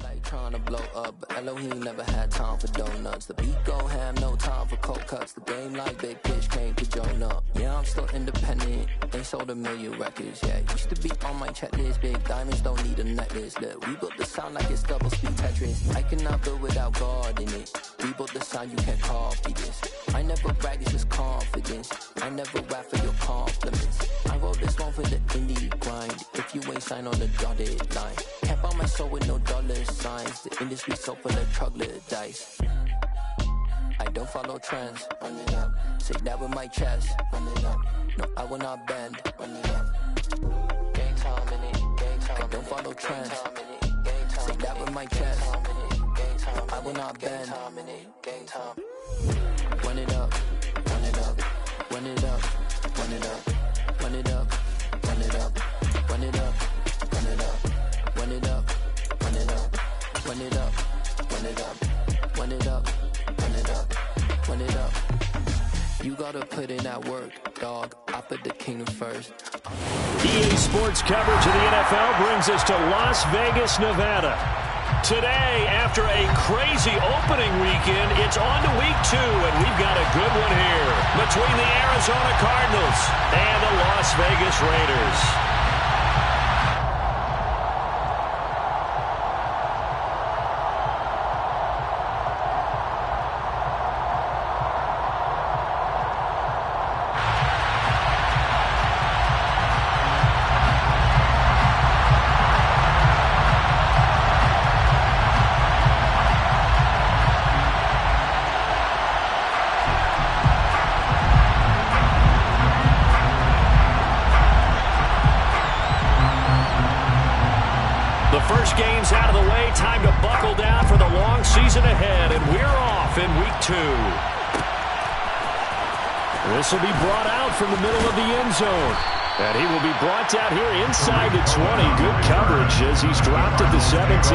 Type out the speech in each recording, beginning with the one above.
Like trying to blow up, but Elohim never had time for donuts. The beat go ham, no time for cold cuts. The game like Big Pitch came to Jonah. Yeah, I'm still independent, ain't sold a million records yet. Used to be on my checklist, big diamonds don't need a necklace. Look, we built the sound like it's double speed Tetris. I cannot build without God in it. We built the sound, you can't copy this. I never brag, it's just confidence. I never rap for your compliments. I wrote this one for the indie grind. If you ain't signed on the dotted line, can't buy my soul with no dollar signs. The industry so full of troglodytes. I don't follow trends. Run it up. Say that with my chest. Run it up. No, I will not bend. Run it up. Game time in it. Game time. I don't follow trends. Say that with my chest. No, I will not bend. Game time. Run it up. Run it up. Run it up. Run it up. Run it up. Run it up. Run it up. Run it up. Run it up. Run it up. Run it up. Run it up. Run it up. Run it up. Run it up. You gotta put in that work, dog. I put the kingdom first. EA Sports coverage of the NFL brings us to Las Vegas, Nevada. Today, after a crazy opening weekend, it's on to week 2, and we've got a good one here between the Arizona Cardinals and the Las Vegas Raiders. First game's out of the way. Time to buckle down for the long season ahead, and we're off in week 2. This will be brought out from the middle of the end zone, and he will be brought out here inside the 20. Good coverage as he's dropped at the 17.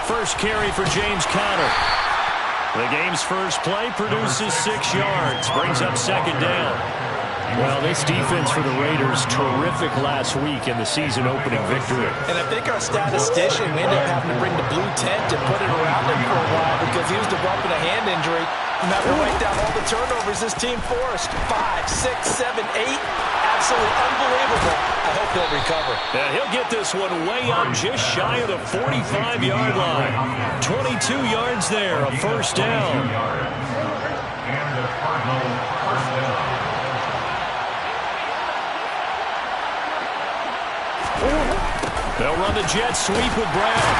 First carry for James Conner. The game's first play produces 6 yards, brings up second down. Well, this defense for the Raiders, terrific last week in the season-opening victory. And I think our statistician, we ended up having to bring the blue tent and put it around him for a while because he was developing a hand injury. And having to write down all the turnovers this team forced. 5, 6, 7, 8. Absolutely unbelievable. I hope he'll recover. And he'll get this one way up just shy of the 45-yard line. 22 yards there, a first down. They'll run the jet sweep with Brown.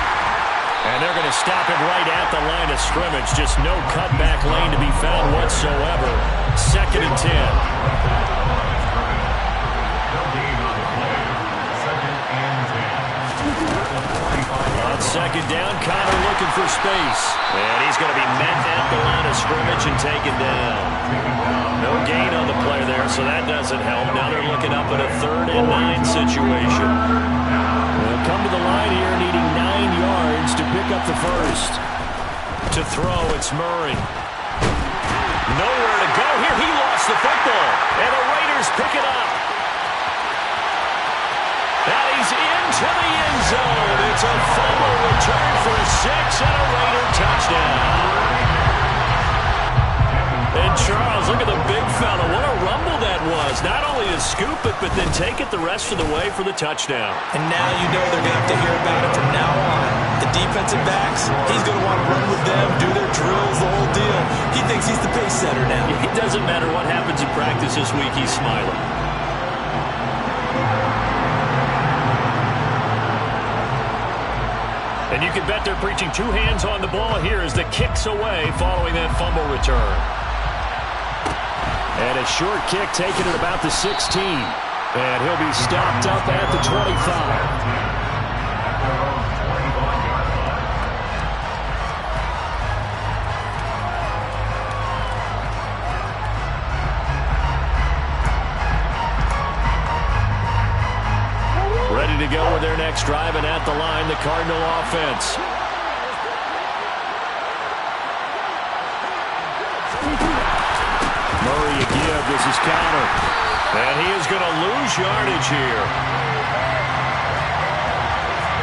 And they're going to stop him right at the line of scrimmage. Just no cutback lane to be found whatsoever. Second and 10. On second down, Conner looking for space. And he's going to be met at the line of scrimmage and taken down. No gain on the play there, so that doesn't help. Now they're looking up at a 3rd and 9 situation. They'll come to the line here needing 9 yards to pick up the first. To throw, it's Murray. Nowhere to go here. He lost the football. And the Raiders pick it up. And he's into the end zone. It's a fumble return for a 6 and a Raider touchdown. And Charles, look at the big fella. What a rumble that was. Not only to scoop it, but then take it the rest of the way for the touchdown. And now you know they're going to have to hear about it from now on. The defensive backs, he's going to want to run with them, do their drills, the whole deal. He thinks he's the pace setter now. It doesn't matter what happens in practice this week, he's smiling. And you can bet they're preaching 2 hands on the ball here as the kick's away following that fumble return. And a short kick taken at about the 16. And he'll be stopped up at the 25. next drive, and at the line, the Cardinal offense. Murray again. This is counter. And he is going to lose yardage here.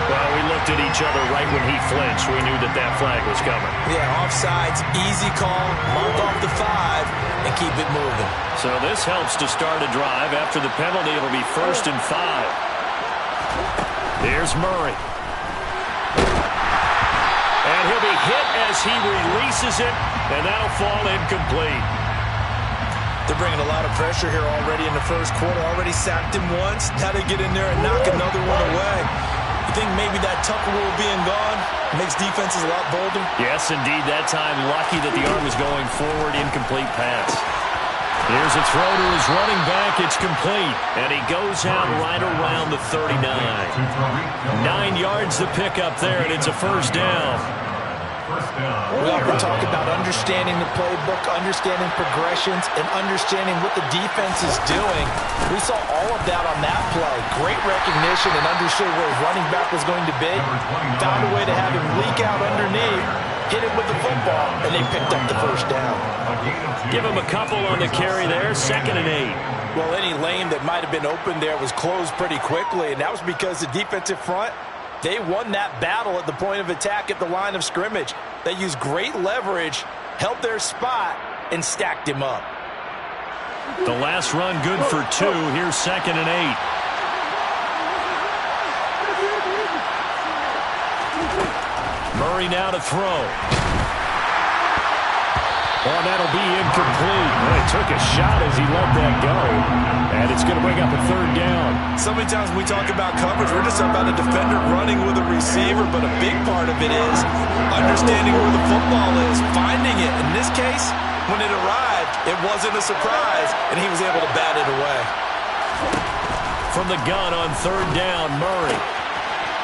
Well, we looked at each other right when he flinched. We knew that that flag was coming. Yeah, offsides, easy call. Mark off the 5 and keep it moving. So this helps to start a drive. After the penalty, it'll be 1st and 5. Here's Murray. And he'll be hit as he releases it, and that'll fall incomplete. They're bringing a lot of pressure here already in the first quarter. Already sacked him once. Now they get in there and knock another one away. You think maybe that Tucker rule being gone makes defenses a lot bolder? Yes, indeed. That time, lucky that the arm was going forward. Incomplete pass. Here's a throw to his running back. It's complete. And he goes out right around the 39. 9 yards to pick up there, and it's a first down. We often talk about understanding the playbook, understanding progressions, and understanding what the defense is doing. We saw all of that on that play. Great recognition and understood where his running back was going to be. Found a way to have him leak out underneath, hit him with the football, and they picked up the first down. Give him a couple on the carry there. 2nd and 8. Well, any lane that might have been open there was closed pretty quickly, and that was because the defensive front, they won that battle at the point of attack at the line of scrimmage. They used great leverage, held their spot, and stacked him up. The last run good for 2. Here's 2nd and 8. Murray now to throw. Oh, that'll be incomplete. Well, he took a shot as he let that go. And it's going to bring up a 3rd down. So many times when we talk about coverage, we're just about a defender running with a receiver, but a big part of it is understanding where the football is, finding it. In this case, when it arrived, it wasn't a surprise, and he was able to bat it away. From the gun on 3rd down, Murray.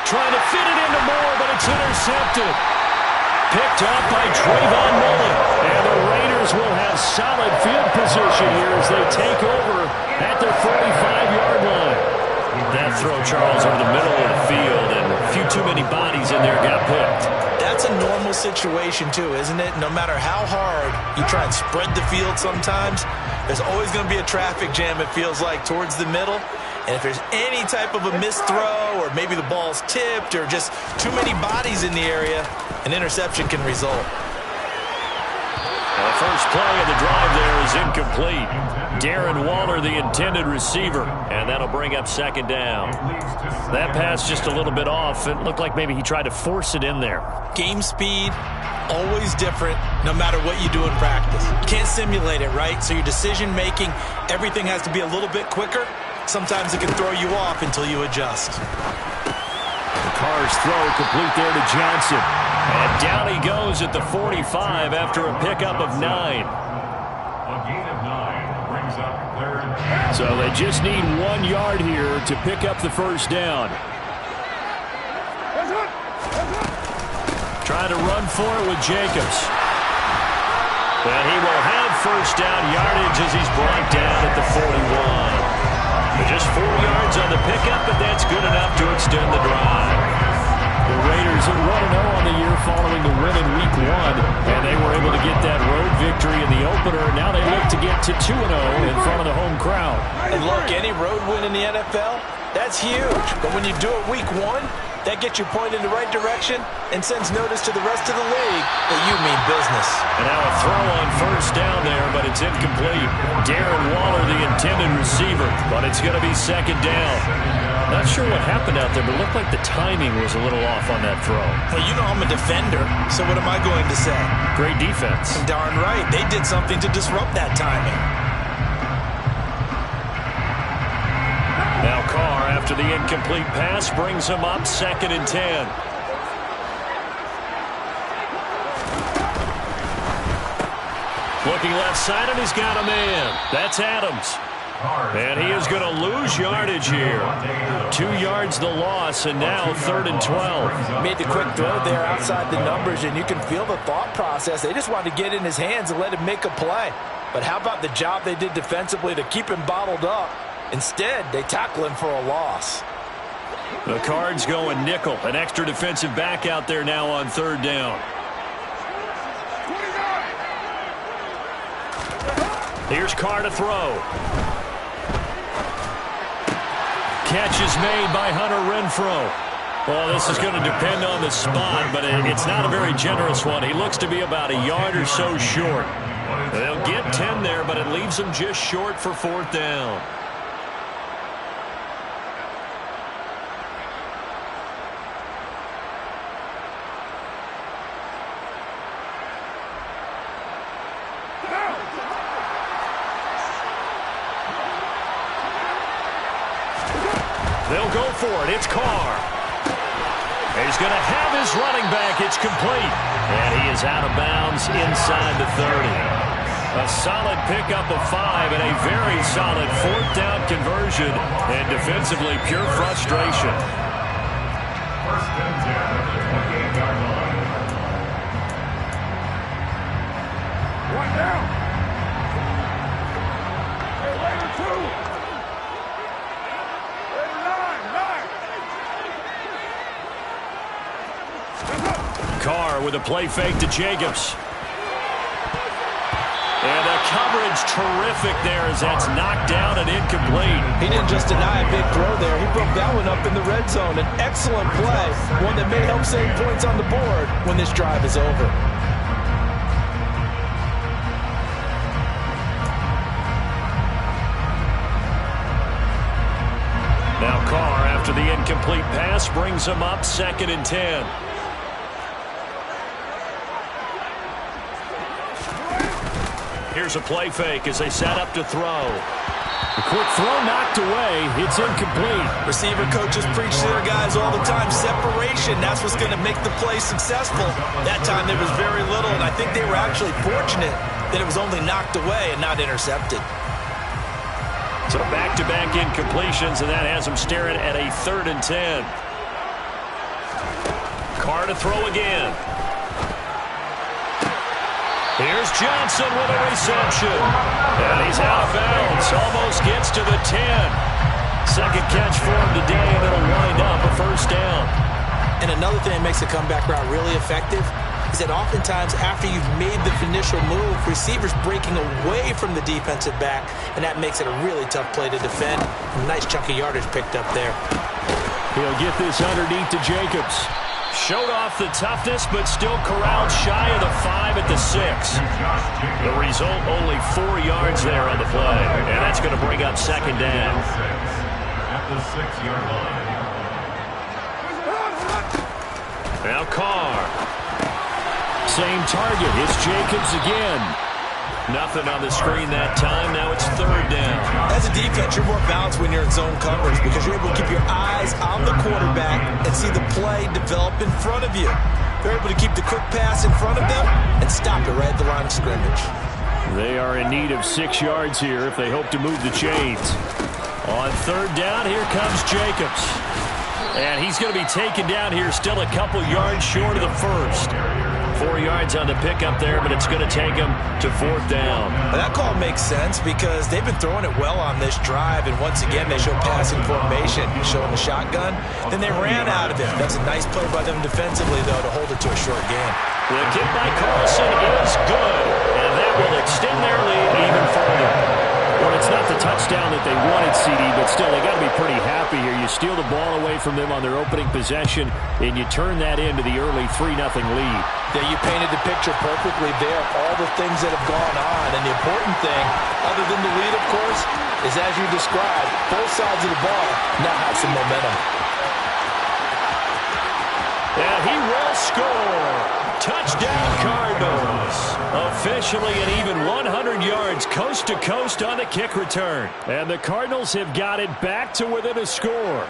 Trying to fit it into Moore, but it's intercepted. Picked up by Trayvon Mullen. And the Raiders will have solid field position here as they take over at their 45-yard line. That throw, Charles, over the middle of the field, and a few too many bodies in there got picked. That's a normal situation, too, isn't it? No matter how hard you try and spread the field sometimes, there's always going to be a traffic jam, it feels like, towards the middle. And if there's any type of a missed throw, or maybe the ball's tipped, or just too many bodies in the area, an interception can result. The first play of the drive there is incomplete. Darren Waller, the intended receiver, and that'll bring up 2nd down. That pass just a little bit off. It looked like maybe he tried to force it in there. Game speed, always different, no matter what you do in practice. You can't simulate it, right? So your decision-making, everything has to be a little bit quicker. Sometimes it can throw you off until you adjust. Carr's throw complete there to Johnson. And down he goes at the 45 after a pickup of 9. A gain of 9 brings up 3rd. So they just need 1 yard here to pick up the first down. Trying to run for it with Jacobs. And he will have first down yardage as he's brought down at the 41. Just 4 yards on the pickup, but that's good enough to extend the drive. The Raiders are 1-0 on the year following the win in Week 1, and they were able to get that road victory in the opener. Now they look to get to 2-0 in front of the home crowd. And look, any road win in the NFL, that's huge. But when you do it Week 1, that gets your point in the right direction and sends notice to the rest of the league that you mean business. And now a throw on first down there, but it's incomplete. Darren Waller, the intended receiver, but it's going to be 2nd down. Not sure what happened out there, but it looked like the timing was a little off on that throw. Well, you know I'm a defender, so what am I going to say? Great defense. Darn right. They did something to disrupt that timing. Now Carr, after the incomplete pass, brings him up 2nd and 10. Looking left side, and he's got a man. That's Adams. And he is going to lose yardage here. 2 yards the loss, and now 3rd and 12. Made the quick throw there outside the numbers, and you can feel the thought process. They just wanted to get in his hands and let him make a play. But how about the job they did defensively to keep him bottled up? Instead, they tackle him for a loss. The Cards going nickel. An extra defensive back out there now on third down. Here's Carr to throw. Catch is made by Hunter Renfrow. Well, this is going to depend on the spot, but it's not a very generous one. He looks to be about a yard or so short. They'll get 10 there, but it leaves them just short for fourth down. They'll go for it. It's Carr. He's going to have his running back. It's complete. And he is out of bounds inside the 30. A solid pickup of 5 and a very solid fourth down conversion. And defensively, pure frustration. First and 10 at the 28-yard line. One down. Hey, later, 2. Carr with a play fake to Jacobs. And the coverage terrific there as that's knocked down and incomplete. He didn't just deny a big throw there. He broke that one up in the red zone. An excellent play, one that may help save points on the board when this drive is over. Now Carr, after the incomplete pass, brings him up 2nd and 10. Here's a play fake as they set up to throw. A quick throw knocked away. It's incomplete. Receiver coaches preach to their guys all the time. Separation, that's what's going to make the play successful. That time there was very little, and I think they were actually fortunate that it was only knocked away and not intercepted. So back-to-back incompletions, and that has them staring at a 3rd and 10. Carr to throw again. Here's Johnson with a reception. And he's out of bounds. Almost gets to the 10. Second catch for him today, and it'll wind up a first down. And another thing that makes the comeback route really effective is that oftentimes after you've made the initial move, receivers breaking away from the defensive back, and that makes it a really tough play to defend. A nice chunk of yardage picked up there. He'll get this underneath to Jacobs. Showed off the toughness, but still corralled shy of the 5 at the 6. The result, only 4 yards there on the play. And that's going to bring up 2nd down. At the 6-yard line. Now Carr. Same target. It's Jacobs again. Nothing on the screen that time. Now it's 3rd down. As a defense, you're more balanced when you're in zone coverage because you're able to keep your eyes on the quarterback and see the play develop in front of you. They're able to keep the quick pass in front of them and stop it right at the line of scrimmage. They are in need of 6 yards here if they hope to move the chains. On 3rd down, here comes Jacobs. And he's going to be taken down here still a couple yards short of the first. 4 yards on the pickup there, but it's going to take him to 4th down. Well, that call makes sense because they've been throwing it well on this drive, and once again they show passing formation, showing the shotgun. Then they ran out of it. That's a nice play by them defensively, though, to hold it to a short gain. The kick by Carlson is good, and that will extend their lead even further. Well, it's not the touchdown that they wanted, CD, but still, they got to be pretty happy here. You steal the ball away from them on their opening possession, and you turn that into the early 3-0 lead. Yeah, you painted the picture perfectly there, all the things that have gone on. And the important thing, other than the lead, of course, is as you described, both sides of the ball now have some momentum. And he will score. Touchdown, Cardinals. Officially an even 100 yards coast to coast on the kick return. And the Cardinals have got it back to within a score.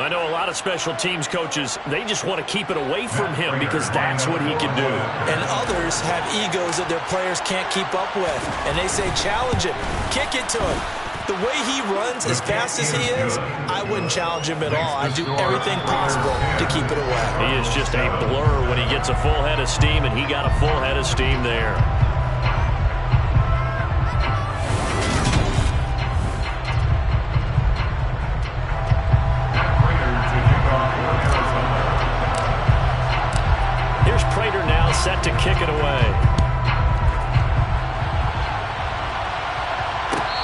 I know a lot of special teams coaches, they just want to keep it away from him because that's what he can do. And others have egos that their players can't keep up with. And they say, challenge him, kick it to him. The way he runs, as fast as he is, I wouldn't challenge him at all. I'd do everything possible to keep it away. He is just a blur when he gets a full head of steam, and he got a full head of steam there. set to kick it away.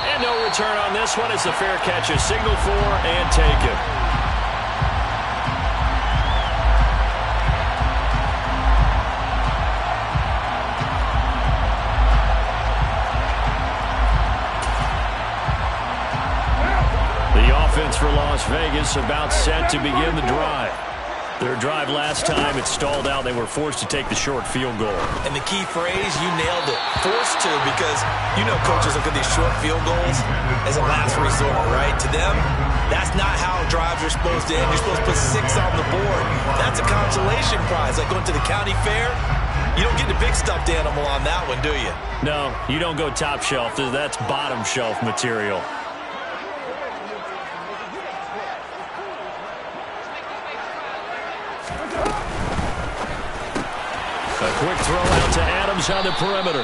And no return on this one as the fair catch is signaled for and taken. For Las Vegas, about set to begin the drive. Their drive last time, it stalled out. They were forced to take the short field goal. And the key phrase, you nailed it. Forced to, because you know coaches look at these short field goals as a last resort, right? To them, that's not how drives are supposed to end. You're supposed to put 6 on the board. That's a consolation prize, like going to the county fair. You don't get the big stuffed animal on that one, do you? No, you don't go top shelf. That's bottom shelf material. A quick throw out to Adams on the perimeter.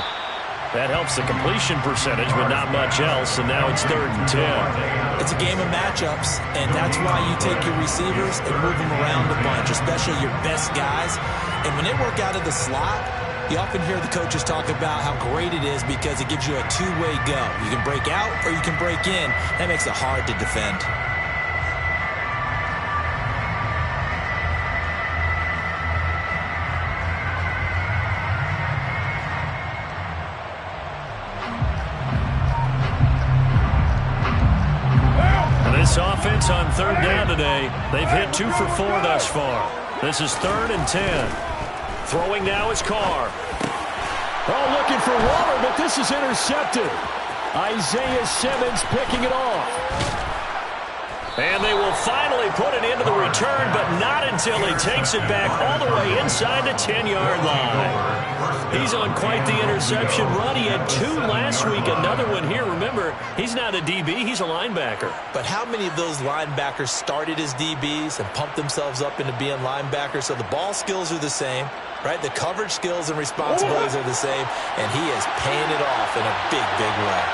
That helps the completion percentage, but not much else, and now it's 3rd and 10. It's a game of matchups, and that's why you take your receivers and move them around a bunch, especially your best guys. And when they work out of the slot, you often hear the coaches talk about how great it is because it gives you a two-way go. You can break out or you can break in. That makes it hard to defend. This offense on 3rd down today, they've hit 2 for 4 thus far. This is 3rd and 10. Throwing now is Carr. Oh, looking for Waller, but this is intercepted. Isaiah Simmons picking it off. And they will finally put an end to the return, but not until he takes it back all the way inside the 10-yard line. He's on quite the interception run. He had 2 last week, another one here. Remember, he's not a DB, he's a linebacker. But how many of those linebackers started as DBs and pumped themselves up into being linebackers? So the ball skills are the same, right? The coverage skills and responsibilities are the same, and he is paying it off in a big, big way.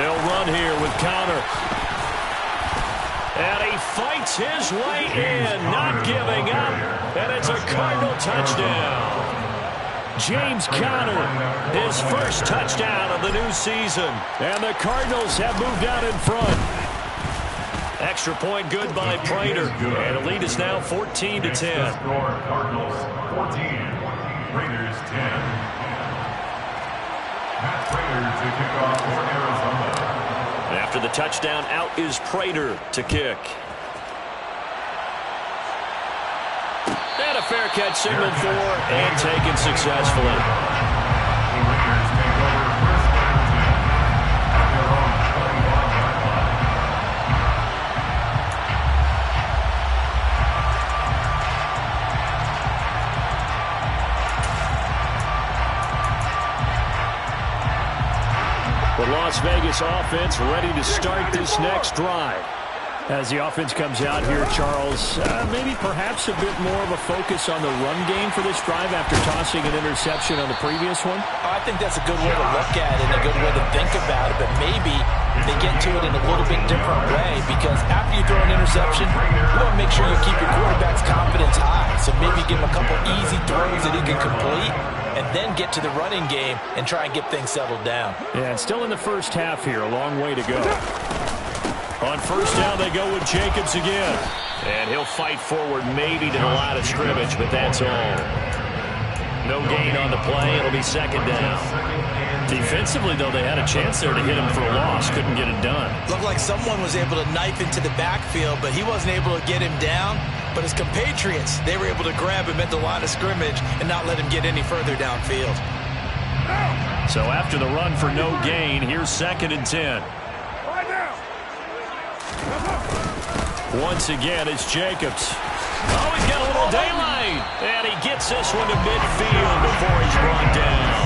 They'll run here with Conner. And he fights his way in, not giving up. And it's a Cardinal touchdown. James Conner, his first touchdown of the new season. And the Cardinals have moved out in front. Extra point good by Prater. And the lead is now 14 to 10. Cardinals 14, Raiders 10. Matt Prater to kick off for Arizona. After the touchdown, out is Prater to kick. And a fair catch signaled for and taken successfully. The Raiders take over 1st and 10 at their own 21-yard line. The Las Vegas offense ready to start this next drive. As the offense comes out here, Charles, maybe perhaps a bit more of a focus on the run game for this drive after tossing an interception on the previous one? I think that's a good way to look at it and a good way to think about it, but maybe they get to it in a little bit different way because after you throw an interception, you want to make sure you keep your quarterback's confidence high. So maybe give him a couple easy throws that he can complete and then get to the running game and try and get things settled down. Yeah, and still in the first half here, a long way to go. On 1st down, they go with Jacobs again. And he'll fight forward maybe to the line of scrimmage, but that's all. No gain on the play. It'll be 2nd down. Defensively, though, they had a chance there to hit him for a loss. Couldn't get it done. Looked like someone was able to knife into the backfield, but he wasn't able to get him down. But his compatriots, they were able to grab him at the line of scrimmage and not let him get any further downfield. So after the run for no gain, here's 2nd and 10. Once again, it's Jacobs. Oh, he's got a little daylight. And he gets this one to midfield before he's brought down.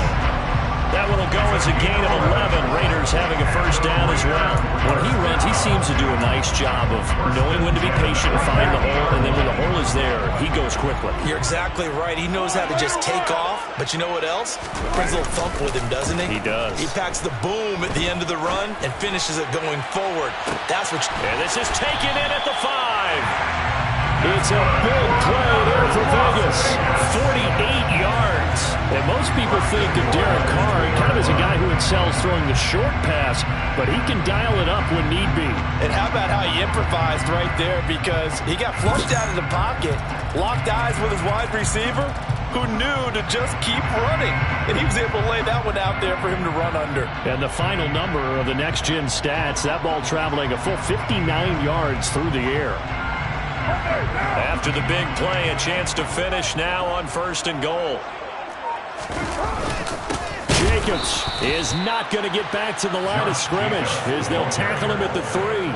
That one will go as a gain of 11. Raiders having a 1st down as well. When he runs, he seems to do a nice job of knowing when to be patient and find the hole, and then when the hole is there, he goes quickly. You're exactly right. He knows how to just take off, but you know what else? Brings a little thump with him, doesn't he? He does. He packs the boom at the end of the run and finishes it going forward. That's what. And this is taken in at the 5. It's a big play there for Vegas. 48 yards. And most people think of Derek Carr kind of as a guy who excels throwing the short pass, but he can dial it up when need be. And how about how he improvised right there, because he got flushed out of the pocket, locked eyes with his wide receiver, who knew to just keep running. And he was able to lay that one out there for him to run under. And the final number of the next-gen stats, that ball traveling a full 59 yards through the air. After the big play, a chance to finish now on 1st and goal. Jacobs is not going to get back to the line of scrimmage as they'll tackle him at the 3.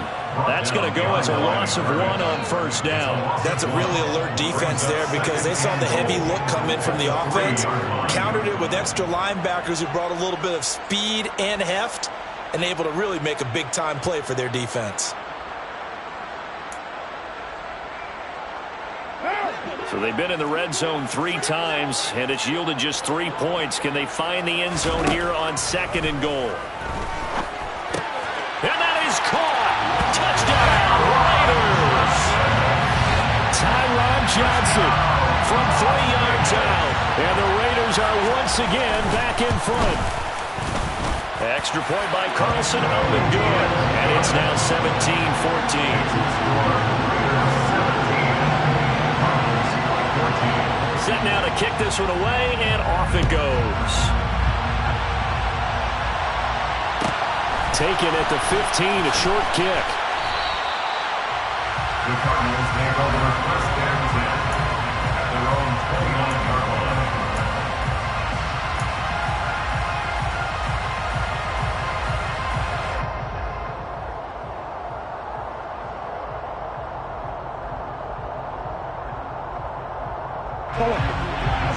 That's going to go as a loss of 1 on 1st down. That's a really alert defense there, because they saw the heavy look come in from the offense, countered it with extra linebackers who brought a little bit of speed and heft, and able to really make a big-time play for their defense. So they've been in the red zone 3 times, and it's yielded just 3 points. Can they find the end zone here on 2nd and goal? And that is caught. Touchdown, Raiders. Tyron Johnson from 3 yards out. And the Raiders are once again back in front. Extra point by Carlson, up and good. And it's now 17-14. Set now to kick this one away, and off it goes. Taken at the 15, a short kick. The Cardinals take over 1st and 10 at their own 29-yard line.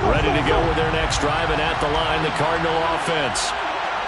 Ready to go with their next drive, and at the line, the Cardinal offense.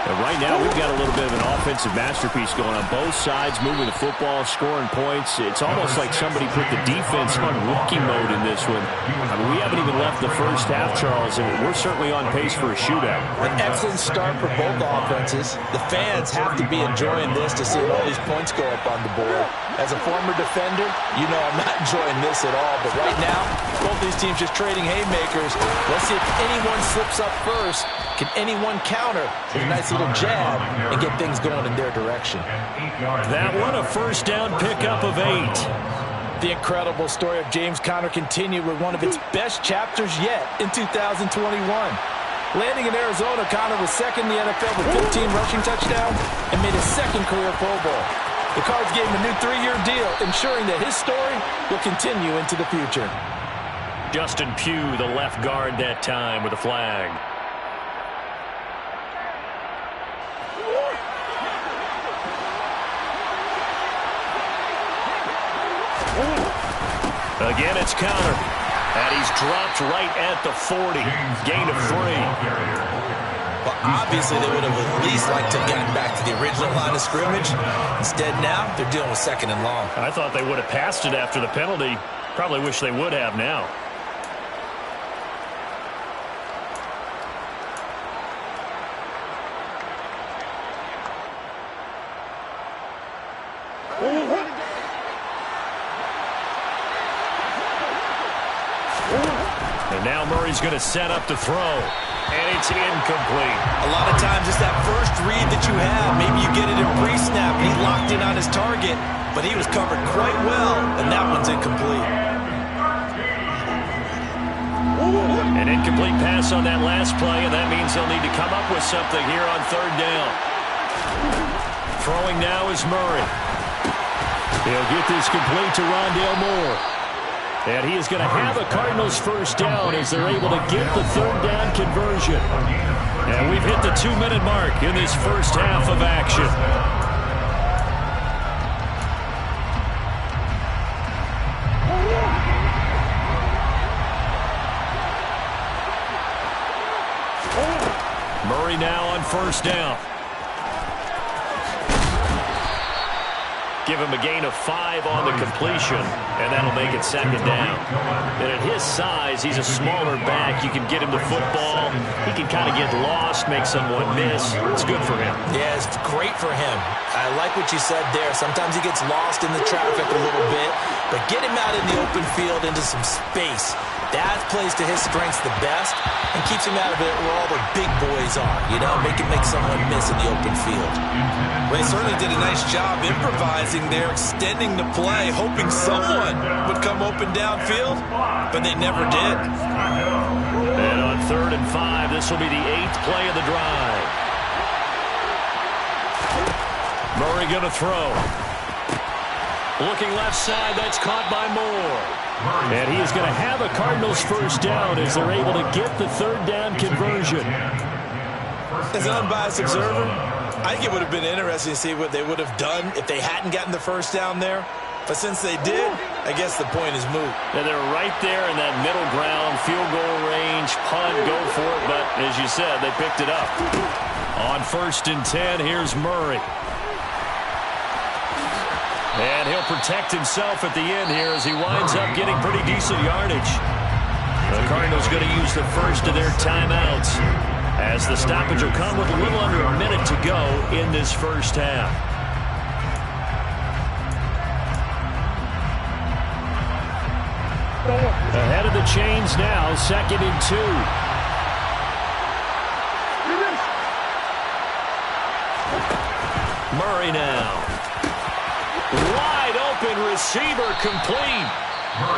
And right now, we've got a little bit of an offensive masterpiece going on both sides, moving the football, scoring points. It's almost like somebody put the defense on rookie mode in this one. I mean, we haven't even left the first half, Charles, and we're certainly on pace for a shootout. An excellent start for both offenses. The fans have to be enjoying this to see all these points go up on the board. As a former defender, you know I'm not enjoying this at all. But right now, both these teams just trading haymakers. Let's see if anyone slips up first. Can anyone counter with a nice little jab and get things going in their direction? That one a 1st down pickup of 8. The incredible story of James Conner continued with one of its best chapters yet in 2021. Landing in Arizona, Conner was 2nd in the NFL with 15 rushing touchdowns and made his 2nd career Pro Bowl. The Cards gave him a new 3-year deal, ensuring that his story will continue into the future. Justin Pugh, the left guard that time, with a flag. Again, it's Conner. And he's dropped right at the 40. Gain of 3. Well, obviously, they would have at least liked to have gotten back to the original line of scrimmage. Instead, now, they're dealing with 2nd and long. I thought they would have passed it after the penalty. Probably wish they would have now. And now Murray's going to set up to throw. And it's incomplete. A lot of times it's that first read that you have. Maybe you get it in pre-snap and he locked in on his target, but he was covered quite well, and that one's incomplete. An incomplete pass on that last play, and that means they'll need to come up with something here on 3rd down. Throwing now is Murray. He'll get this complete to Rondale Moore. And he is going to have a Cardinals 1st down as they're able to get the 3rd down conversion. And we've hit the 2-minute mark in this first half of action. Murray now on 1st down. Give him a gain of 5 on the completion, and that'll make it second down. And at his size, he's a smaller back. You can get him the football. He can kind of get lost, make someone miss. It's good for him. Yeah, it's great for him. I like what you said there. Sometimes he gets lost in the traffic a little bit, but get him out in the open field into some space. That plays to his strengths the best and keeps him out of it where all the big boys are, you know, make someone miss in the open field. Well, they certainly did a nice job improvising there, extending the play, hoping someone would come open downfield, but they never did. And on 3rd and 5, this will be the 8th play of the drive. Murray going to throw. Looking left side, that's caught by Moore. And he is going to have a Cardinals first down as they're able to get the 3rd down conversion. As an unbiased observer, I think it would have been interesting to see what they would have done if they hadn't gotten the first down there. But since they did, I guess the point is moot. And they're right there in that middle ground, field goal range, punt, go for it. But as you said, they picked it up. On 1st and 10, here's Murray. And he'll protect himself at the end here as he winds up getting pretty decent yardage. The Cardinals going to use the first of their timeouts as the stoppage will come with a little under a minute to go in this first half. Ahead of the chains now, 2nd and 2. Murray now. Wide open receiver complete.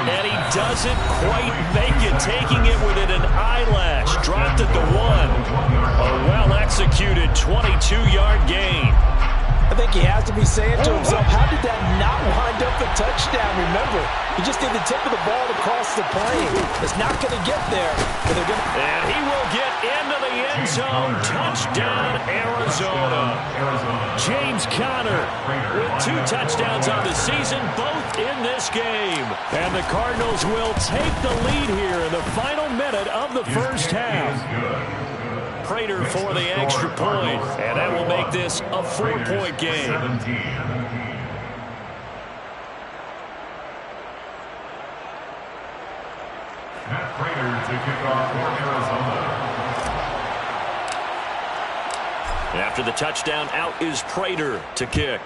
And he doesn't quite make it, taking it within an eyelash. Dropped at the 1. A well-executed 22-yard gain. I think he has to be saying to himself, how did that not wind up a touchdown? Remember, he just did the tip of the ball across the plane. It's not going to get there. But they're gonna... And he will get into the end zone. Touchdown, Arizona. James Conner with 2 touchdowns on the season, both in this game. And the Cardinals will take the lead here in the final minute of the first half. Prater for the extra point, and that will make this a 4-point game. Matt Prater to kick off for Arizona. After the touchdown, out is Prater to kick.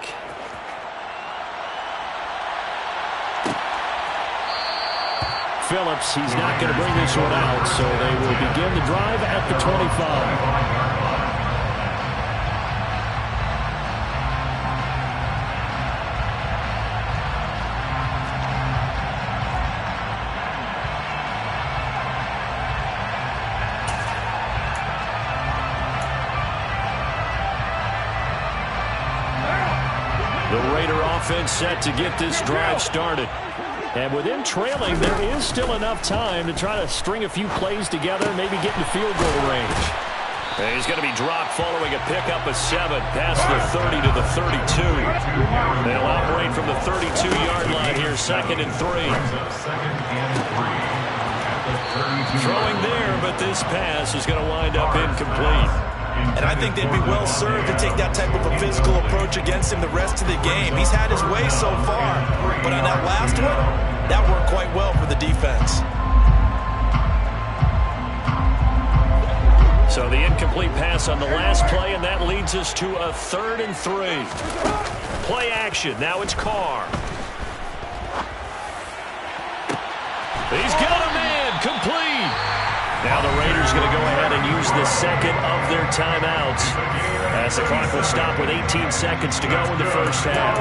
Phillips, he's not going to bring this one out, so they will begin the drive at the 25. The Raider offense set to get this drive started. And with them trailing, there is still enough time to try to string a few plays together, maybe get into field goal range. And he's going to be dropped following a pickup of 7 past the 30 to the 32. They'll operate from the 32-yard line here, 2nd and 3. Throwing there, but this pass is going to wind up incomplete. And I think they'd be well served to take that type of a physical approach against him the rest of the game. He's had his way so far, but on that last one, that worked quite well for the defense. So the incomplete pass on the last play, and that leads us to a 3rd and 3. Play action. Now it's Carr. He's got a man. Complete. Now the Raiders going to go ahead and use the 2nd of their timeouts as the clock will stop with 18 seconds to go in the first half.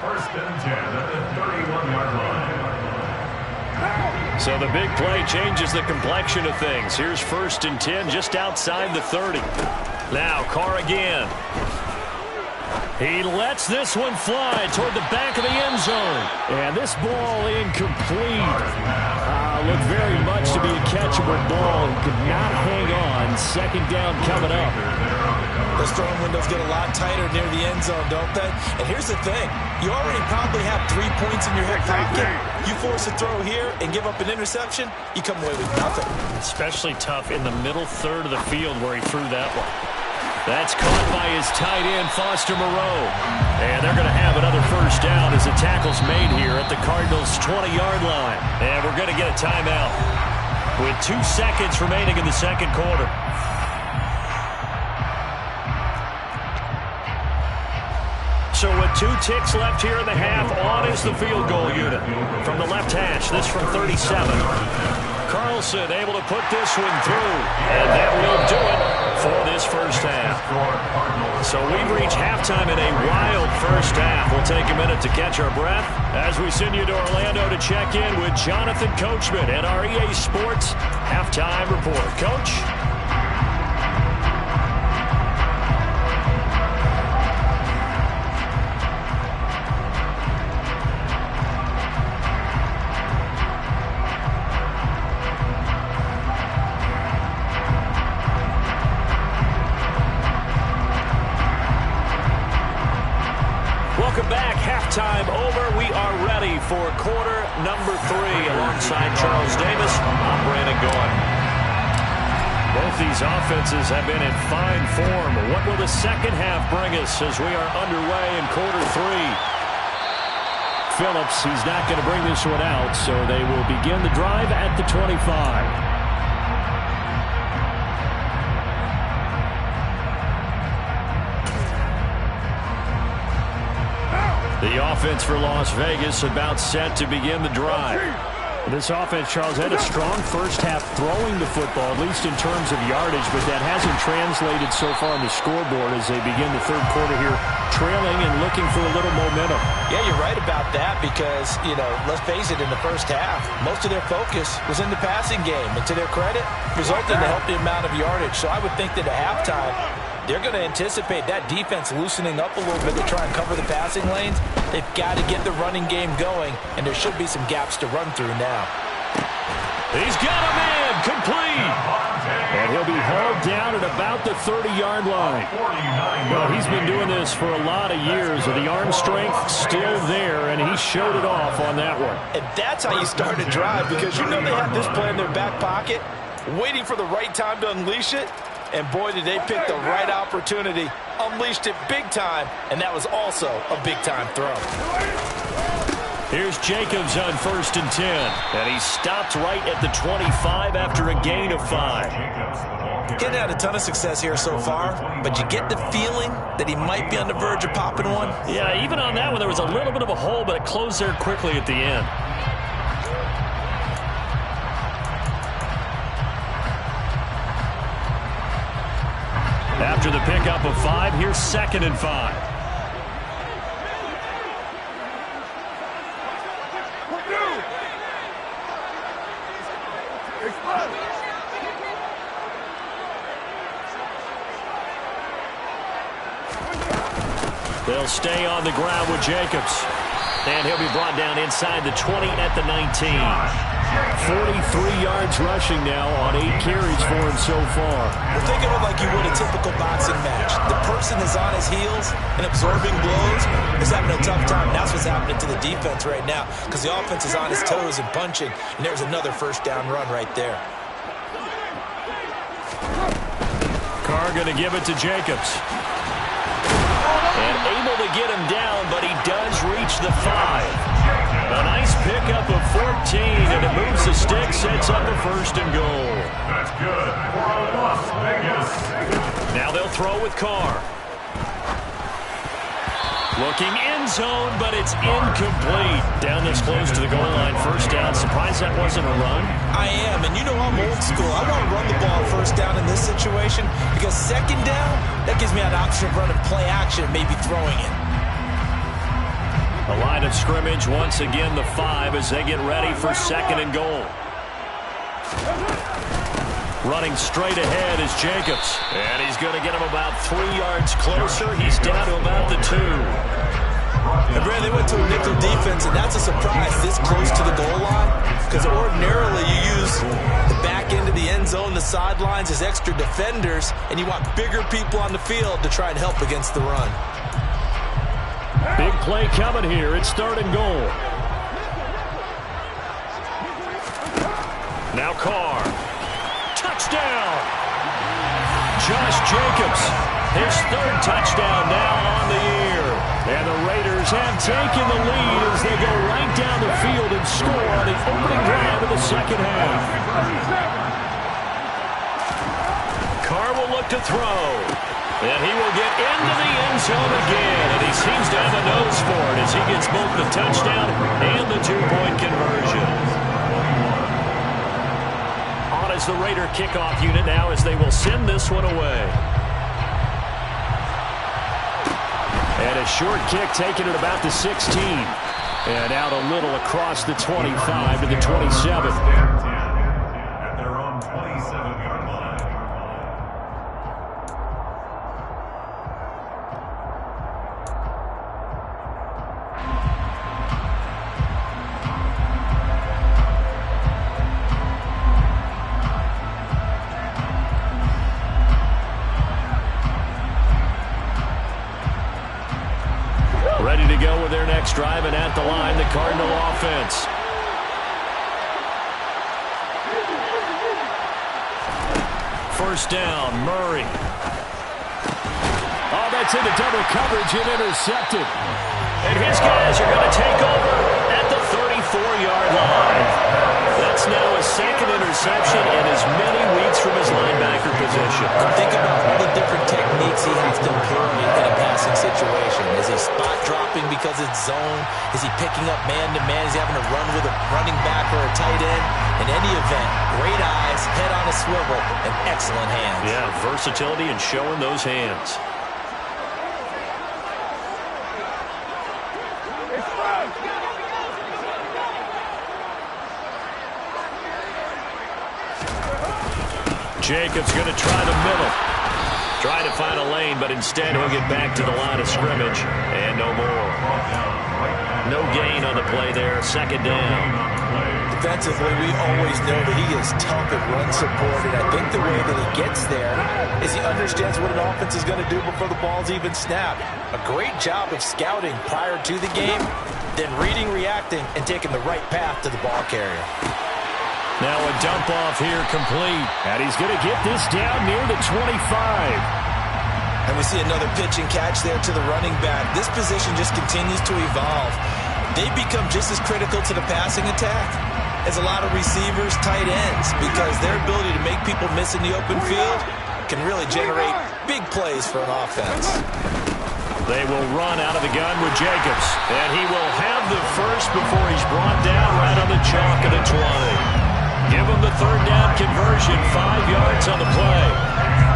First and 10 at the 31-yard line. So the big play changes the complexion of things. Here's 1st and 10 just outside the 30. Now Carr again. He lets this one fly toward the back of the end zone. And this ball incomplete. Looked very much to be a catchable ball. He could not hang on. 2nd down coming up. Those throwing windows get a lot tighter near the end zone, don't they? And here's the thing. You already probably have 3 points in your hip pocket. You force a throw here and give up an interception, you come away with nothing. Especially tough in the middle 3rd of the field where he threw that one. That's caught by his tight end, Foster Moreau. And they're going to have another first down as the tackle's made here at the Cardinals' 20-yard line. And we're going to get a timeout with 2 seconds remaining in the second quarter. So with 2 ticks left here in the half, on is the field goal unit. From the left hash, this from 37. Carlson able to put this one through. And that will do it for this first half. So we've reached halftime in a wild first half. We'll take a minute to catch our breath as we send you to Orlando to check in with Jonathan Coachman and our EA Sports Halftime Report. Coach? Welcome back. Halftime over. We are ready for quarter number 3 alongside Charles Davis. I'm Brandon Gaudin. Both these offenses have been in fine form. What will the second half bring us as we are underway in quarter 3? Phillips, he's not going to bring this one out, so they will begin the drive at the 25. The offense for Las Vegas about set to begin the drive. This offense, Charles, had a strong first half throwing the football, at least in terms of yardage, but that hasn't translated so far on the scoreboard as they begin the third quarter here, trailing and looking for a little momentum. Yeah, you're right about that because, let's face it, in the first half, most of their focus was in the passing game. And to their credit, resulted in a healthy amount of yardage. So I would think that at halftime, they're going to anticipate that defense loosening up a little bit to try and cover the passing lanes. They've got to get the running game going, and there should be some gaps to run through now. He's got a man complete. And he'll be hauled down at about the 30-yard line. Well, he's been doing this for a lot of years, and the arm strength still there, and he showed it off on that one. And that's how you start a drive, because you know they have this play in their back pocket, waiting for the right time to unleash it. And boy, did they pick the right opportunity, unleashed it big time, and that was also a big-time throw. Here's Jacobs on 1st and 10, and he stopped right at the 25 after a gain of 5. Getting out a ton of success here so far, but you get the feeling that he might be on the verge of popping one. Yeah, even on that one, there was a little bit of a hole, but it closed there quickly at the end. After the pickup of 5, here's 2nd and 5. They'll stay on the ground with Jacobs. And he'll be brought down inside the 20 at the 19. 43 yards rushing now on 8 carries for him so far. Well, think of it like you would a typical boxing match. The person is on his heels and absorbing blows is having a tough time. That's what's happening to the defense right now because the offense is on his toes and punching, and there's another first down run right there. Carr going to give it to Jacobs. And able to get him down, but he does reach the 5. A nice pickup of 14, and it moves the stick, sets up a 1st and goal. That's good for Las Vegas. Now they'll throw with Carr. Looking end zone, but it's incomplete. Down this close to the goal line, first down. Surprised that wasn't a run? I am, and you know I'm old school. I want to run the ball first down in this situation because second down, that gives me an option of running play action and maybe throwing it. A line of scrimmage, once again the 5 as they get ready for 2nd and goal. Running straight ahead is Jacobs. And he's going to get him about 3 yards closer. He's down to about the 2. And Brad, they went to a nickel defense, and that's a surprise this close to the goal line because ordinarily you use the back end of the end zone, the sidelines as extra defenders, and you want bigger people on the field to try and help against the run. Big play coming here. It's 3rd and goal. Now Carr. Touchdown! Josh Jacobs His third touchdown now on the year. And the Raiders have taken the lead as they go right down the field and score on the opening drive of the second half. Carr will look to throw. And he will get into the end zone again. And he seems to have a nose for it as he gets both the touchdown and the two-point conversion. On is the Raider kickoff unit now as they will send this one away. And a short kick taken at about the 16. And out a little across the 25 to the 27. At their own 27-yard line. Ready to go with their next drive, and at the line, the Cardinal offense. First down, Murray. Oh, that's into double coverage and intercepted. And his guys are going to take over at the 34-yard line. That's now a second interception in as many weeks from his linebacker position. Think about all the different techniques he has to employ in a passing situation. Is he spot dropping because it's zone? Is he picking up man-to-man? Is he having to run with a running back or a tight end? In any event, great eyes, head on a swivel, and excellent hands. Yeah, versatility and showing those hands. Jacobs going to try the middle. Try to find a lane, but instead he'll get back to the line of scrimmage. And no more. No gain on the play there. Second down. Defensively, we always know that he is tough at run support, and I think the way that he gets there is he understands what an offense is going to do before the ball's even snapped. A great job of scouting prior to the game, then reading, reacting, and taking the right path to the ball carrier. Now a dump off here complete. And he's going to get this down near the 25. And we see another pitch and catch there to the running back. This position just continues to evolve. They become just as critical to the passing attack as a lot of receivers, tight ends, because their ability to make people miss in the open field can really generate big plays for an offense. They will run out of the gun with Jacobs. And he will have the first before he's brought down right on the chalk of the 20. Give them the third down conversion, 5 yards on the play.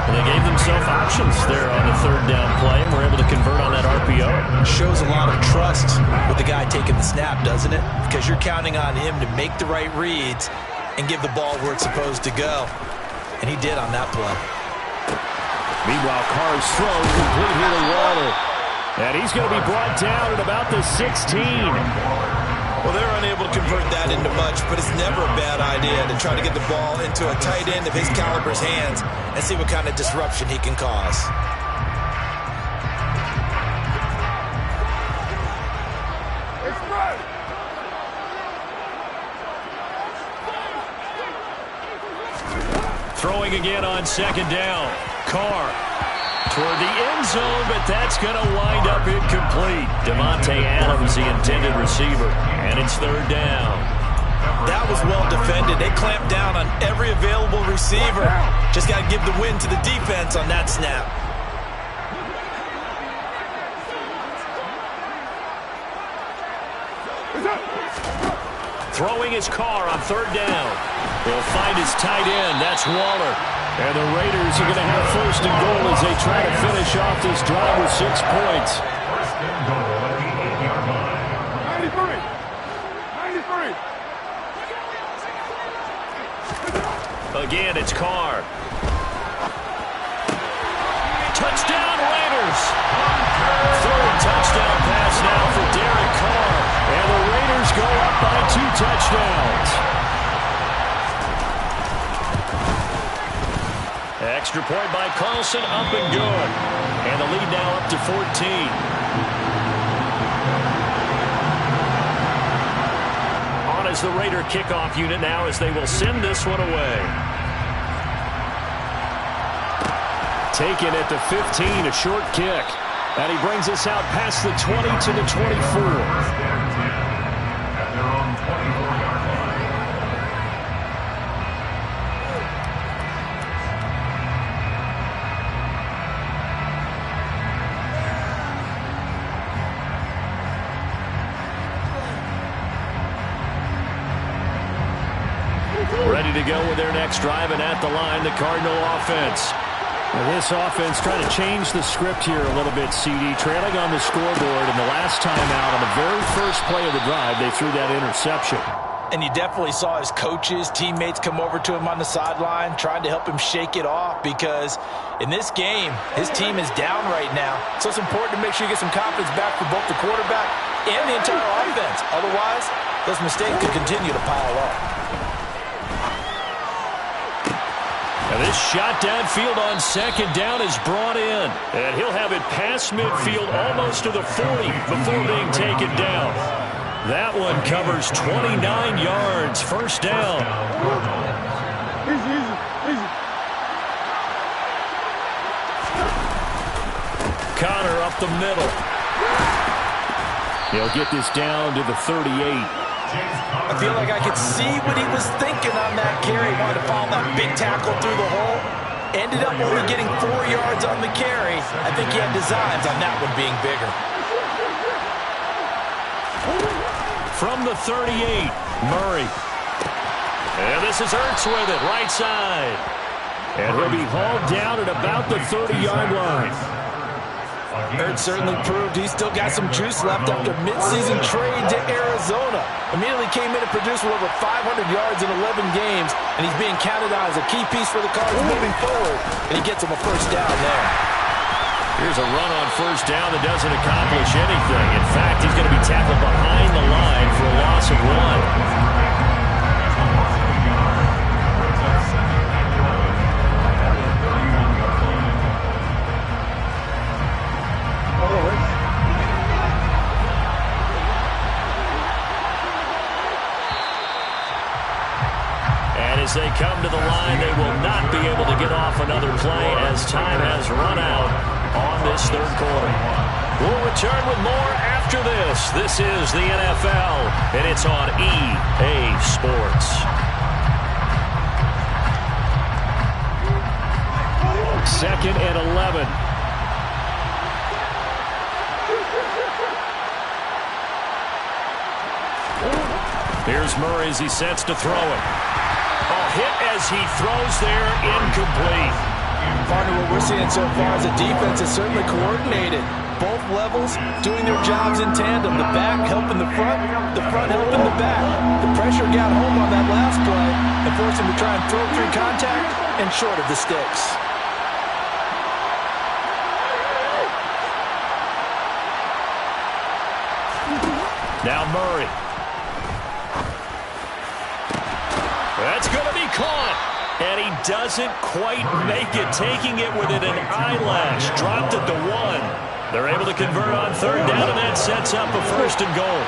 And they gave themselves options there on the third down play and were able to convert on that RPO. Shows a lot of trust with the guy taking the snap, doesn't it? Because you're counting on him to make the right reads and give the ball where it's supposed to go. And he did on that play. Meanwhile, Carr's throw complete here to Waller. And he's going to be brought down at about the 16. Well, they're unable to convert that into much, but it's never a bad idea to try to get the ball into a tight end of his caliber's hands and see what kind of disruption he can cause. Throwing again on second down. Carr toward the end zone, but that's going to wind up incomplete. Davante Adams, the intended receiver, and it's third down. That was well defended. They clamped down on every available receiver. Just got to give the win to the defense on that snap. Throwing his Carr on third down. He'll find his tight end. That's Waller. And the Raiders are going to have first and goal as they try to finish off this drive with 6 points. First and goal at the 8-yard line. 93. Again, it's Carr. Touchdown, Raiders. Third touchdown pass now for Derek Carr. And the Raiders go up by 2 touchdowns. Extra point by Carlson, up and good. And the lead now up to 14. On is the Raider kickoff unit now as they will send this one away. taken at the 15, a short kick. And he brings us out past the 20 to the 24. At their own 24-yard line. Ready to go with their next drive, and at the line, the Cardinal offense. Well, this offense trying to change the script here a little bit, CD. Trailing on the scoreboard, and the last time out on the very first play of the drive, they threw that interception. And you definitely saw his coaches, teammates come over to him on the sideline, trying to help him shake it off, because in this game, his team is down right now. So it's important to make sure you get some confidence back for both the quarterback and the entire offense. Otherwise, those mistakes could continue to pile up. And this shot downfield on second down is brought in. And he'll have it past midfield almost to the 40 before being taken down. That one covers 29 yards. First down. Connor up the middle. He'll get this down to the 38. I feel like I could see what he was thinking on that carry. Wanted to follow that big tackle through the hole. Ended up only getting 4 yards on the carry. I think he had designs on that one being bigger. From the 38, Murray. And this is Ertz with it, right side. And he'll be hauled down at about the 30-yard line. Ertz certainly proved he's still got some juice left after midseason trade to Arizona. Immediately came in and produced with over 500 yards in 11 games, and he's being counted on as a key piece for the Cards moving forward, and he gets him a first down there. Here's a run on first down that doesn't accomplish anything. In fact, he's going to be tackled behind the line for a loss of 1. As they come to the line, they will not be able to get off another play as time has run out on this third quarter. We'll return with more after this. This is the NFL, and it's on EA Sports. Second and 11. Here's Murray as he sets to throw it. Hit as he throws there, incomplete. Partner, what we're seeing so far is the defense is certainly coordinated. Both levels doing their jobs in tandem. The back helping the front helping the back. The pressure got home on that last play and forced him to try and throw through contact and short of the sticks. Now Murray. That's going to be caught. And he doesn't quite make it, taking it within an eyelash. Dropped it to 1. They're able to convert on third down, and that sets up a first and goal.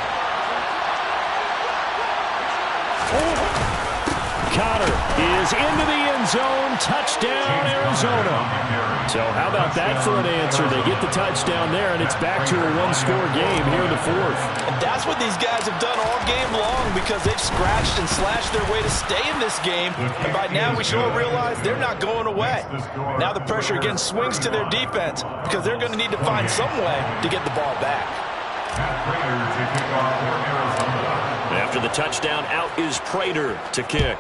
Connor is into the end zone. Touchdown, Arizona. So how about that for an answer? They get the touchdown there, and it's back to a one-score game here in the fourth. And that's what these guys have done all game long, because they've scratched and slashed their way to stay in this game. And by now we should all realize they're not going away. Now the pressure again swings to their defense, because they're going to need to find some way to get the ball back. After the touchdown, out is Prater to kick.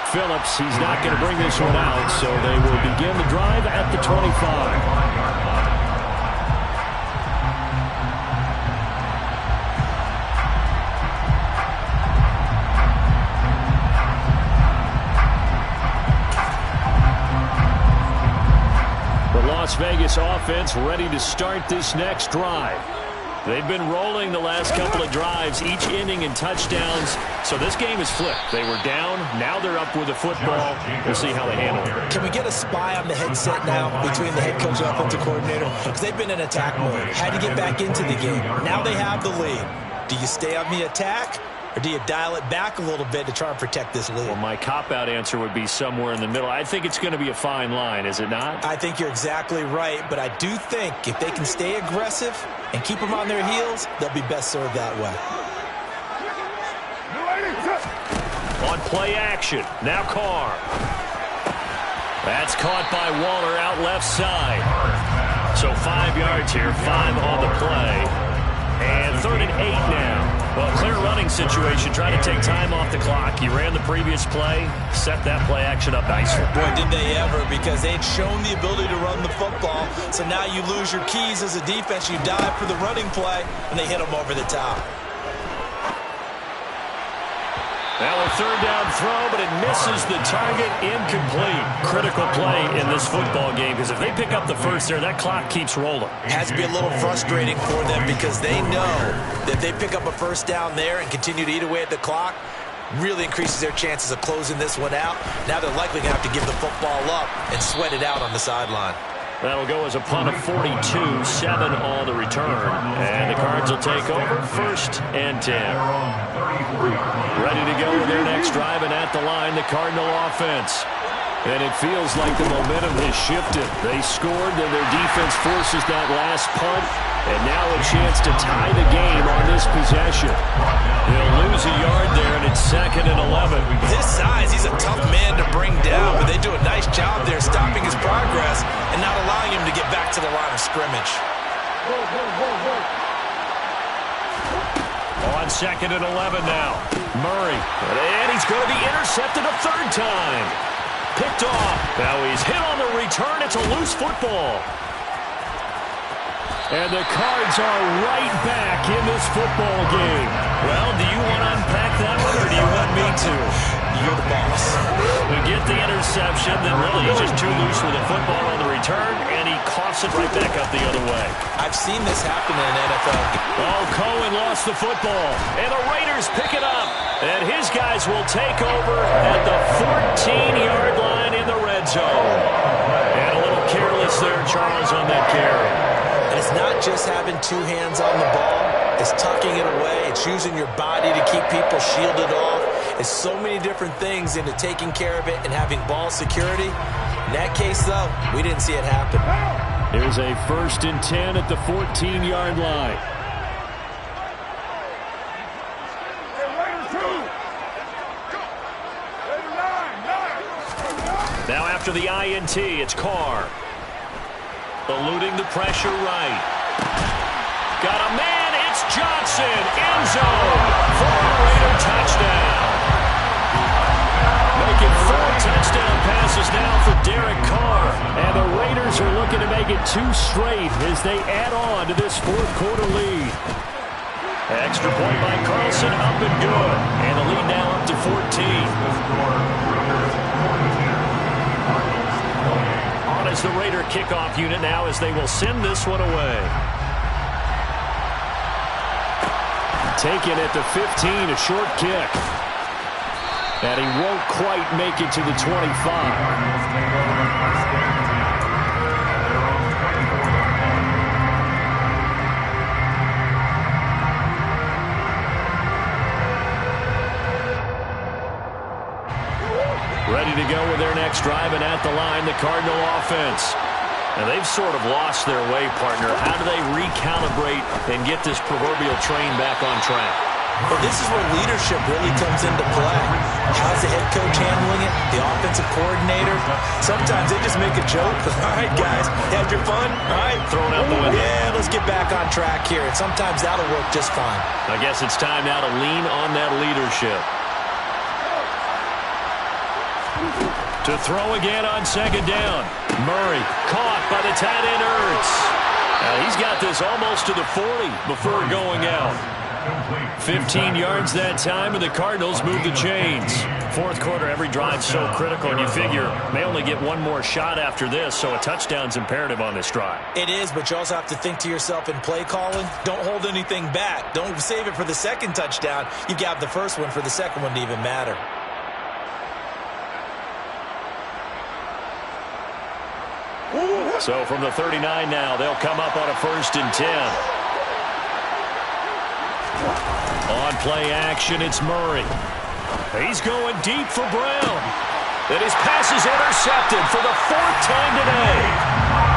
Phillips, he's not going to bring this one out, so they will begin the drive at the 25. Las Vegas offense ready to start this next drive. They've been rolling the last couple of drives, each inning in touchdowns, so this game is flipped. They were down, now they're up with the football. We'll see how they handle it. Can we get a spy on the headset now between the head coach and offensive coordinator? Because they've been in attack mode, had to get back into the game. Now they have the lead. Do you stay on the attack, Or do you dial it back a little bit to try and protect this lead? Well, my cop-out answer would be somewhere in the middle. I think it's going to be a fine line, is it not? I think you're exactly right, but I do think if they can stay aggressive and keep them on their heels, they'll be best served that way. On play action, now Carr. That's caught by Waller out left side. So 5 yards here, 5 on the play. And 3rd and 8 now. Well, clear running situation. Trying to take time off the clock. He ran the previous play, set that play action up nicely. Boy, did they ever, because they'd shown the ability to run the football. So now you lose your keys as a defense. You dive for the running play, and they hit them over the top. Now a 3rd down throw, but it misses the target, incomplete. Critical play in this football game, because if they pick up the first there, that clock keeps rolling. It has to be a little frustrating for them because they know that if they pick up a first down there and continue to eat away at the clock, really increases their chances of closing this one out. Now they're likely going to have to give the football up and sweat it out on the sideline. That'll go as a punt of 42, 7 on the return. And the Cards will take over, 1st and 10. Ready to go with their next drive, and at the line, the Cardinal offense. And it feels like the momentum has shifted. They scored, then their defense forces that last punt. And now a chance to tie the game on this possession. They'll lose a yard there, and it's 2nd and 11. This size, he's a tough man to bring down, but they do a nice job there stopping his progress and not allowing him to get back to the line of scrimmage. On 2nd and 11 now. Murray. And he's going to be intercepted a 3rd time. Picked off. Now he's hit on the return. It's a loose football. And the Cards are right back in this football game. Well, do you want to unpack that one, or do you want me to? You're the boss. We get the interception, then really he's just too loose with the football on the return, and he coughs it right back up the other way. I've seen this happen in an NFL. Oh, Cohen lost the football, and the Raiders pick it up. And his guys will take over at the 14-yard line in the red zone. And a little careless there, Charles, on that carry. And it's not just having 2 hands on the ball. It's tucking it away. It's using your body to keep people shielded off. It's so many different things into taking care of it and having ball security. In that case, though, we didn't see it happen. Here's a 1st and 10 at the 14-yard line. Now after the INT, it's Carr. Eluding the pressure right. Got a man, it's Johnson. End zone for a Raider touchdown. Making 4 touchdown passes now for Derek Carr. And the Raiders are looking to make it 2 straight as they add on to this 4th quarter lead. Extra point by Carlson, up and good. And the lead now up to 14. As the Raider kickoff unit now, as they will send this one away. Taken at the 15, a short kick. And he won't quite make it to the 25. Ready to go with their next drive, and at the line, the Cardinal offense. And they've sort of lost their way, partner. How do they recalibrate and get this proverbial train back on track? Well, this is where leadership really comes into play. How's the head coach handling it? The offensive coordinator? Sometimes they just make a joke. All right, guys, had your fun? All right. Thrown out the window. Yeah, let's get back on track here. And sometimes that'll work just fine. I guess it's time now to lean on that leadership. To throw again on 2nd down. Murray caught by the tight end Ertz. Now he's got this almost to the 40 before going out. 15 yards that time, and the Cardinals move the chains. 4th quarter, every drive so critical, and you figure may only get one more shot after this, so a touchdown's imperative on this drive. It is, but you also have to think to yourself in play calling, don't hold anything back. Don't save it for the 2nd touchdown. You got the first one for the 2nd one to even matter. So from the 39 now, they'll come up on a 1st and 10. On play action, it's Murray. He's going deep for Brown. And his pass is intercepted for the 4th time today.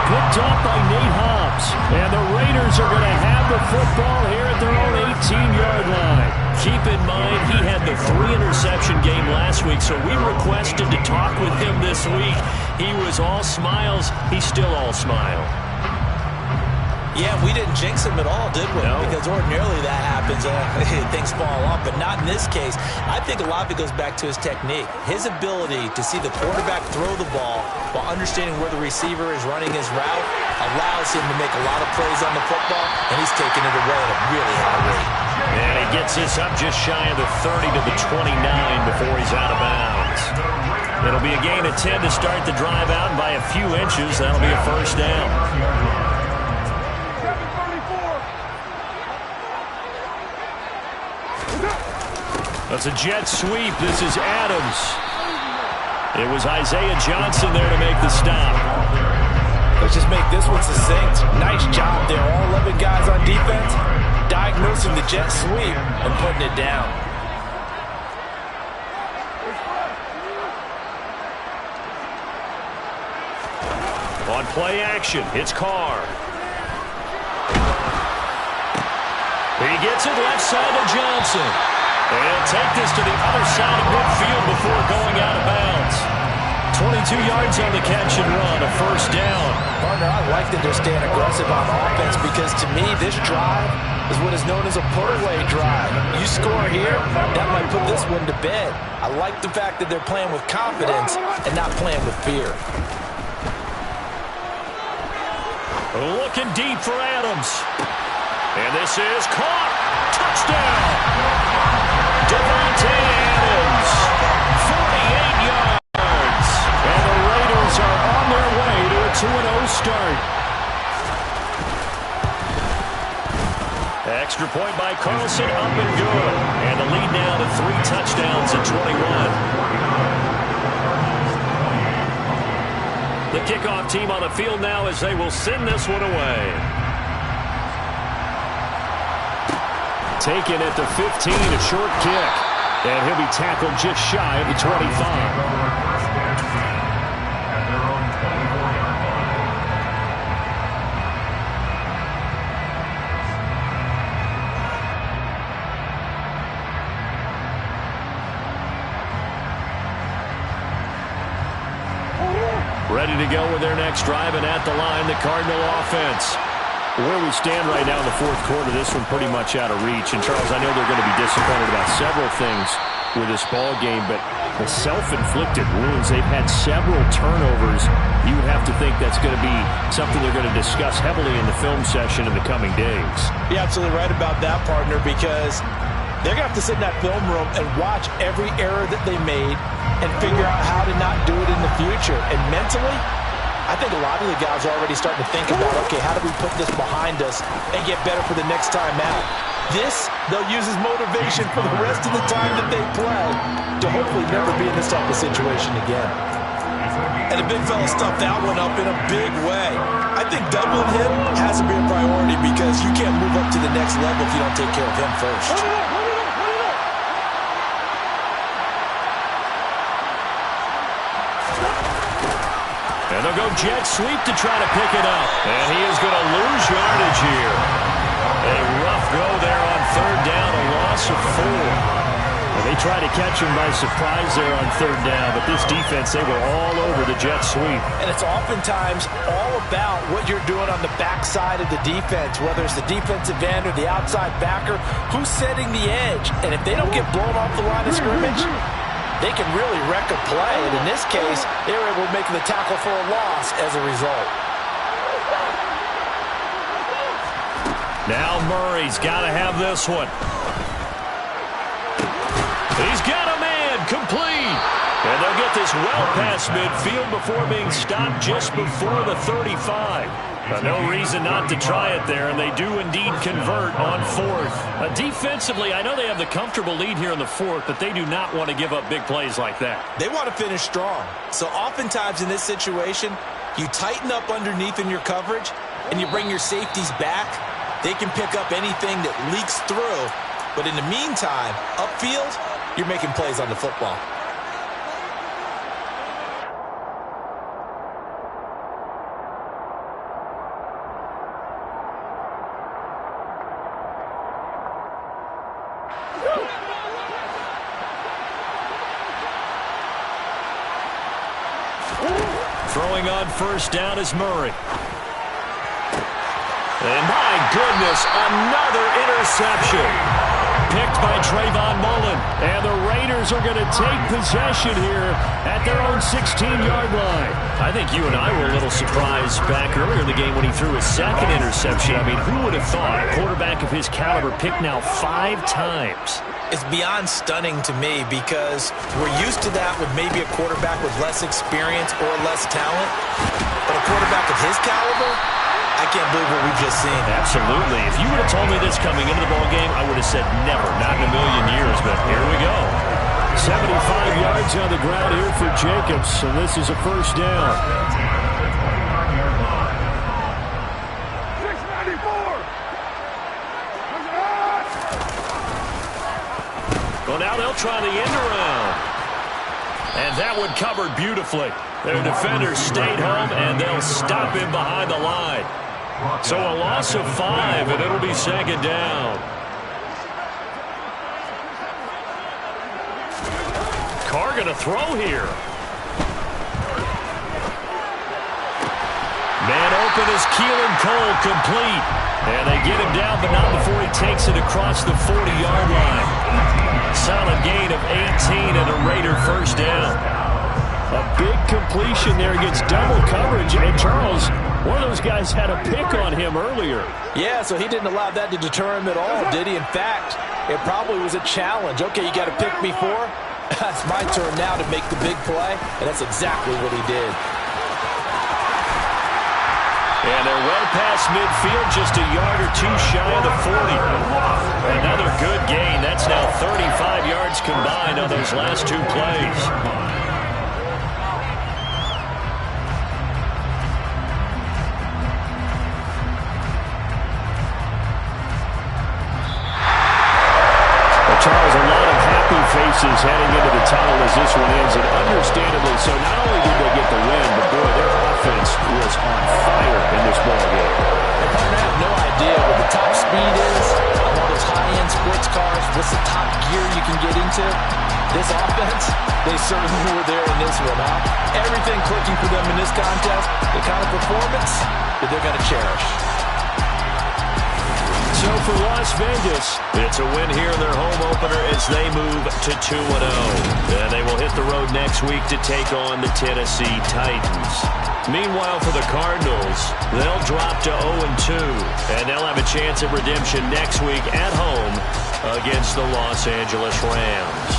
Picked off by Nate Hobbs. And the Raiders are going to have the football here at their own 18-yard line. Keep in mind, he had the 3-interception game last week, so we requested to talk with him this week. He was all smiles. He's still all smile. Yeah, we didn't jinx him at all, did we? No. Because ordinarily that happens. Things fall off, but not in this case. I think a lot of it goes back to his technique. His ability to see the quarterback throw the ball while understanding where the receiver is running his route allows him to make a lot of plays on the football, and he's taking it away at a really high rate. And he gets this up just shy of the 30 to the 29 before he's out of bounds. It'll be a gain of 10 to start the drive out, and by a few inches, that'll be a first down. That's a jet sweep. This is Adams. It was Isaiah Johnson there to make the stop. Let's just make this one succinct. Nice job there. All 11 guys on defense diagnosing the jet sweep and putting it down. On play action, it's Carr. He gets it left side to Johnson. And he'll take this to the other side of midfield before going out of bounds. 22 yards on the catch and run, a first down. Partner, I like that they're staying aggressive on offense because to me, this drive is what is known as a put-away drive. You score here, that might put this one to bed. I like the fact that they're playing with confidence and not playing with fear. Looking deep for Adams. And this is caught. Touchdown. Davante Adams, 48 yards. And the Raiders are on their way to a 2-0 start. Extra point by Carlson, up and good. And the lead now to 3 touchdowns at 21. The kickoff team on the field now as they will send this one away. Taken at the 15, a short kick. And he'll be tackled just shy of the 25. Ready to go with their next drive, and at the line, the Cardinal offense. Where we stand right now in the fourth quarter, this one pretty much out of reach. And, Charles, I know they're going to be disappointed about several things with this ball game, but the self-inflicted wounds, they've had several turnovers. You would have to think that's going to be something they're going to discuss heavily in the film session in the coming days. You're absolutely right about that, partner, because they're going to have to sit in that film room and watch every error that they made and figure out how to not do it in the future. And mentally, I think a lot of the guys are already starting to think about, okay, how do we put this behind us and get better for the next time out? This, they'll use as motivation for the rest of the time that they play to hopefully never be in this type of situation again. And the big fella stuffed that one up in a big way. I think doubling him has to be a priority because you can't move up to the next level if you don't take care of him first. And they'll go jet sweep to try to pick it up. And he is going to lose yardage here. A rough go there on third down, a loss of 4. And they tried to catch him by surprise there on third down, but this defense, they were all over the jet sweep. And it's oftentimes all about what you're doing on the backside of the defense, whether it's the defensive end or the outside backer, who's setting the edge. And if they don't get blown off the line of scrimmage, they can really wreck a play, and in this case, they were able to make the tackle for a loss as a result. Now Murray's got to have this one. He's got a man, complete. And they'll get this well past midfield before being stopped just before the 35. No reason not to try it there, and they do indeed convert on fourth. Defensively, I know they have the comfortable lead here in the fourth, but they do not want to give up big plays like that. They want to finish strong. So oftentimes in this situation, you tighten up underneath in your coverage, and you bring your safeties back. They can pick up anything that leaks through But in the meantime, upfield, you're making plays on the football. Throwing on first down is Murray. And my goodness, another interception. Picked by Trayvon Mullen. And the Raiders are going to take possession here at their own 16-yard line. I think you and I were a little surprised back earlier in the game when he threw his second interception. I mean, who would have thought a quarterback of his caliber picked now 5 times? It's beyond stunning to me because we're used to that with maybe a quarterback with less experience or less talent. But a quarterback of his caliber, I can't believe what we've just seen. Absolutely. If you would have told me this coming into the ballgame, I would have said never, not in a million years. But here we go. 75 yards on the ground here for Jacobs, and this is a first down. Well, now they'll try the end around. And that one covered beautifully. Their defenders stayed home, and they'll stop him behind the line. So a loss of 5, and it'll be second down. Carr going to throw here. Man open is Keelan Cole, complete. And they get him down, but not before he takes it across the 40-yard line. Solid gain of 18 and a Raider first down. A big completion there against double coverage. And Charles, one of those guys had a pick on him earlier. Yeah, so he didn't allow that to deter him at all, did he? In fact, it probably was a challenge. Okay, you got to pick me 4. It's my turn now to make the big play, and that's exactly what he did. And they're well past midfield, just a yard or 2 shy of the 40. Another good gain. That's now 35 yards combined on those last 2 plays. Charles, a lot of happy faces heading into the tunnel as this one ends, and understandably so. Not only did they get the win, but boy, their offense was on fire in this ball game. I have no idea what the top speed is on all those high-end sports cars. What's the top gear you can get into? This offense, they certainly were there in this one, huh? Everything clicking for them in this contest, the kind of performance that they're going to cherish. So for Las Vegas, it's a win here in their home opener as they move to 2-0. And they will hit the road next week to take on the Tennessee Titans. Meanwhile, for the Cardinals, they'll drop to 0-2. And they'll have a chance at redemption next week at home against the Los Angeles Rams.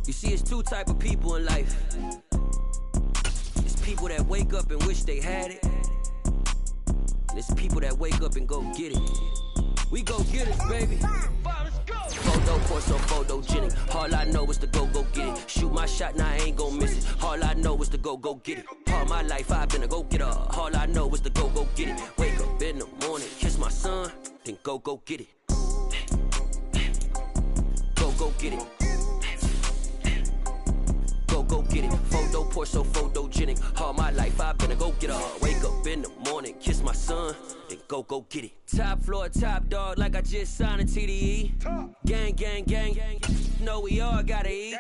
You see, it's two type of people in life. It's people that wake up and wish they had it. And it's people that wake up and go get it. We go get it, baby. Photo, Corso, photogenic. All I know is to go get it. Shoot my shot, now I ain't gon' miss it. All I know is to go get it. All my life I've been a go-getter. All I know is to go get it. Wake up in the morning, kiss my son, then go get it. Go get it. Go get it. Photo, Corso, photogenic. All my life I've been a go-getter. Wake up in the morning, kiss my son, then go get it. Top floor, top dog, like I just signed a TDE. Gang, gang, gang, gang. Know we all gotta eat.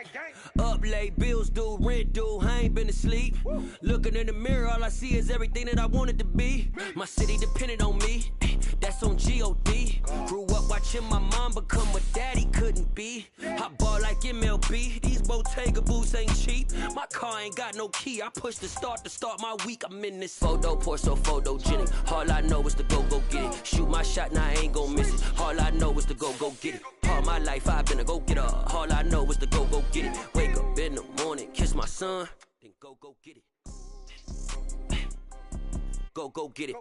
Up late, bills due, rent due, I ain't been asleep. Looking in the mirror, all I see is everything that I wanted to be. My city depended on me, that's on G.O.D. Grew up watching my mom become what daddy couldn't be. I ball like MLB, these Bottega boots ain't cheap. My car ain't got no key, I push the start to start my week. I'm in this photo, Corso, photogenic. All I know is to go get it. Shoot my shot, now I ain't gon' miss it. All I know is to go get it. All my life I've been a go-getter. All I know is to go get it. Wake up in the morning, kiss my son, then go get it. Go get it.